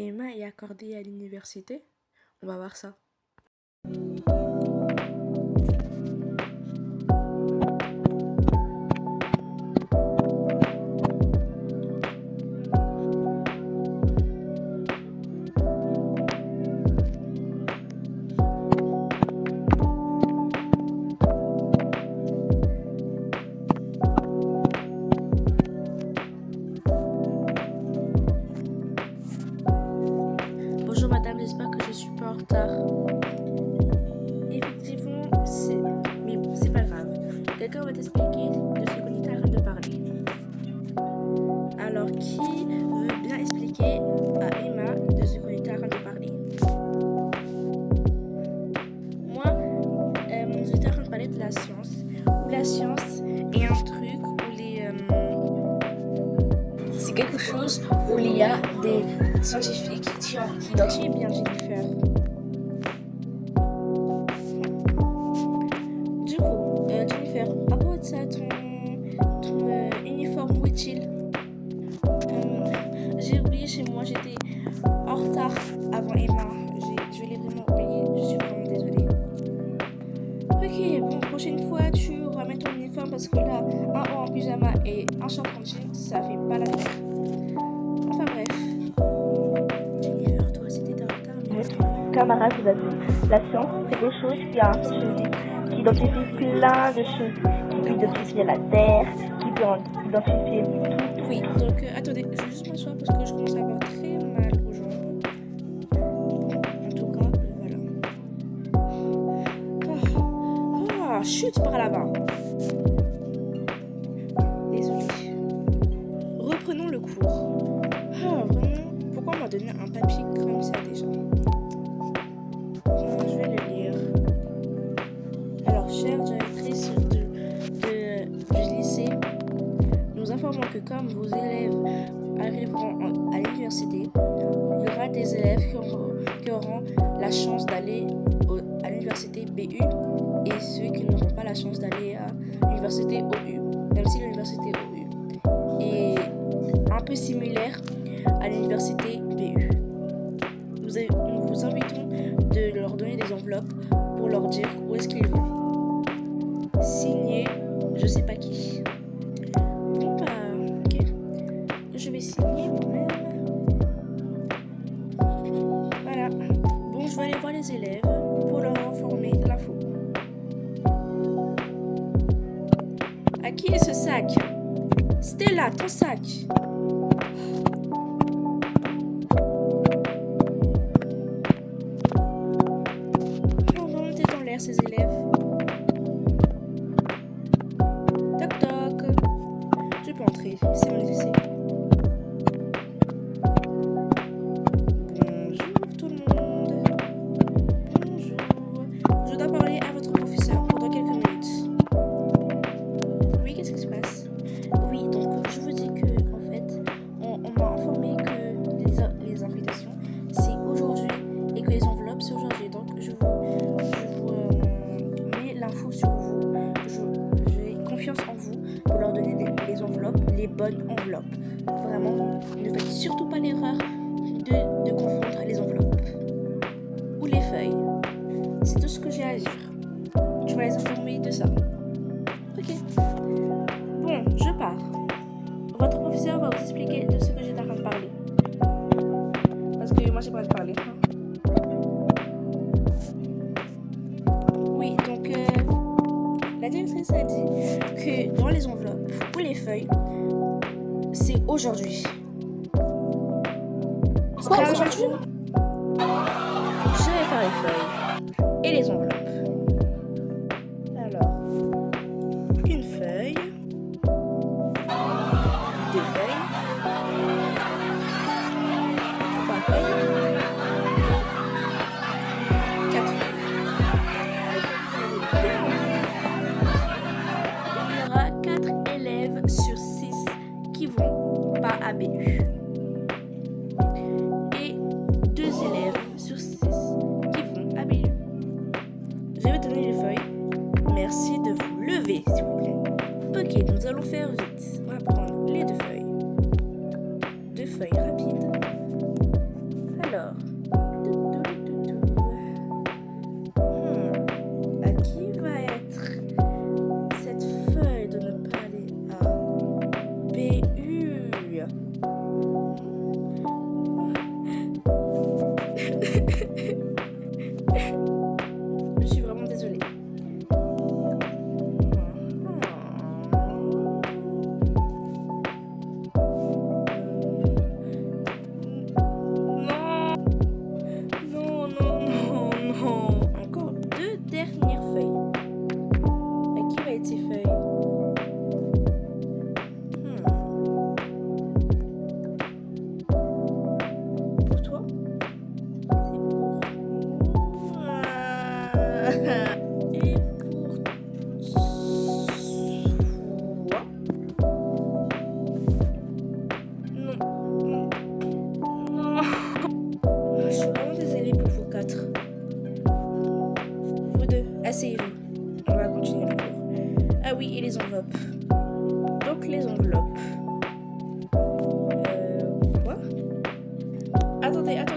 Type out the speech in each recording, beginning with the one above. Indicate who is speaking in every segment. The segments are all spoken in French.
Speaker 1: Emma est accordée à l'université? On va voir ça. Bonjour madame, j'espère que je suis pas en retard. Effectivement, mais bon, c'est pas grave. Quelqu'un va t'expliquer de ce qu'on est en train de parler. Alors, qui veut bien expliquer à Emma de ce qu'on est en train de parler? Moi, j'étais en train de parler de la science. Où la science est un truc où c'est quelque chose où il y a des scientifiques qui identifient bien Jennifer. Du coup, Jennifer, à propos de ça, ton uniforme, où est-il? J'ai oublié chez moi, j'étais en retard avant Emma. Je l'ai vraiment oublié, je suis vraiment désolée. Ok, bon, prochaine fois, tu ramènes ton uniforme parce que là, un haut en pyjama et un short en jean, ça fait pas l'affaire. Enfin bref. Jennifer, toi aussi t'étais en retard, mais
Speaker 2: Votre camarade vous a dit, la science, c'est quelque chose qui a un scientifique qui identifie plein de choses, qui peut identifier la Terre, qui peut identifier tout.
Speaker 1: oui, donc attendez, je vais juste m'asseoir parce que je commence à avoir très mal aux jambes. En tout cas, voilà. Ah, chute par là-bas. Désolée. Reprenons le cours. Ah, vraiment, pourquoi on m'a donné un papier comme ça déjà? Je vais le lire. Alors, chère directrice du lycée, nous informons que comme vos élèves arriveront à l'université, il y aura des élèves qui auront la chance d'aller à l'université BU et ceux qui n'auront pas la chance d'aller à l'université OU, même si l'université OU est un peu similaire à l'université BU. Nous vous invitons de leur donner des enveloppes pour leur dire où est-ce qu'ils vont. Signé, je sais pas qui. Bon bah, ok. Je vais signer moi-même. Voilà. Bon, je vais aller voir les élèves pour leur informer de l'info. À qui est ce sac? Stella, ton sac. On va monter dans l'air ces élèves. Toc toc. Je peux entrer, c'est mon lycée. Bonjour tout le monde. Bonjour. Je dois parler à votre professeur pendant quelques minutes. Oui, qu'est-ce qui se passe? Oui, donc je vous dis que en fait, on m'a informé que les invitations c'est aujourd'hui et que les enveloppes c'est aujourd'hui. Donc je vous mets l'info sur vous. J'ai confiance en vous pour leur donner les enveloppes, les bonnes enveloppes. Vraiment, ne faites surtout pas l'erreur de confondre les enveloppes ou les feuilles. C'est tout ce que j'ai à dire. Je vais les informer de ça. Ok. Bon, je pars. Votre professeur va vous expliquer de ce que j'étais en train de parler. Parce que moi, j'ai pas de parler. Oui, donc la directrice a dit que dans les enveloppes ou les feuilles, c'est aujourd'hui.
Speaker 2: Quoi, aujourd'hui?
Speaker 1: Je vais faire les feuilles et les enveloppes. Alors, une feuille, deux feuilles, trois feuilles, quatre feuilles. Il y aura 4 élèves sur 6 qui vont pas à BU. Et 2 élèves sur 6 qui vont à BU. Je vais donner les feuilles. Merci de vous lever, s'il vous plaît. Ok, nous allons faire vite. On va prendre les 2 feuilles. 2 feuilles rapides.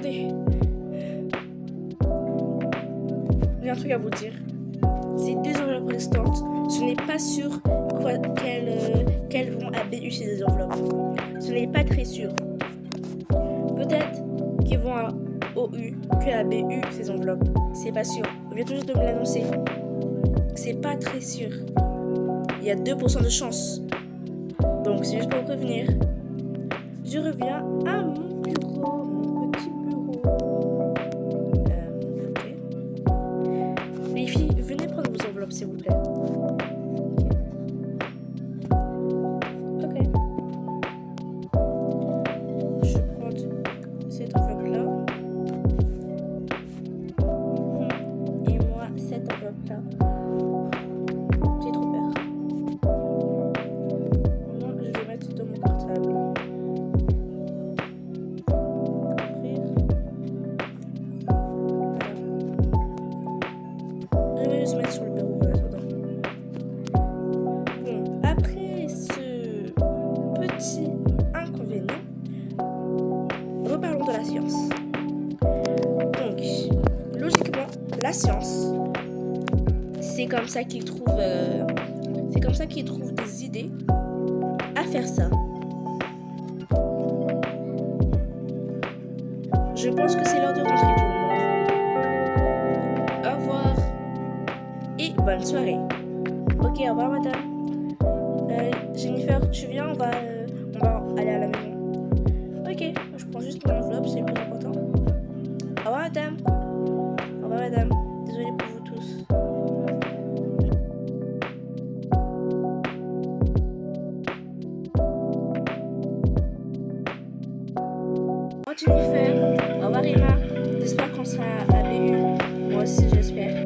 Speaker 1: Regardez. J'ai un truc à vous dire. Ces deux enveloppes restantes, ce n'est pas sûr qu'elles vont à BU ces deux enveloppes. Ce n'est pas très sûr. Peut-être qu'ils vont à OU que à BU ces enveloppes. C'est pas sûr. On vient tout juste de me l'annoncer. C'est pas très sûr. Il y a 2% de chance. Donc c'est juste pour vous prévenir. Je reviens à mon bureau, mon petit bureau. Ok. Les filles, venez prendre vos enveloppes s'il vous plaît. Ok. Je vais prendre cette enveloppe-là. Et moi, cette enveloppe-là. J'ai trop peur. Moi, je vais mettre dans mon portable. Ouvrir. Voilà. Je vais juste mettre sur le bureau en attendant. Bon, après ce petit inconvénient, reparlons de la science. Donc, logiquement, la science, c'est comme ça qu'ils trouvent des idées à faire ça. Je pense que c'est l'heure de rentrer tout le monde. Au revoir et bonne soirée. Ok, au revoir madame. Jennifer, tu viens, on va aller à la maison. Ok, je prends juste mon enveloppe, c'est le plus important. Au revoir madame. Au revoir madame. Désolée pour vous tous. Au revoir Jennifer. Au revoir Emma. J'espère qu'on sera à BU. Moi aussi j'espère.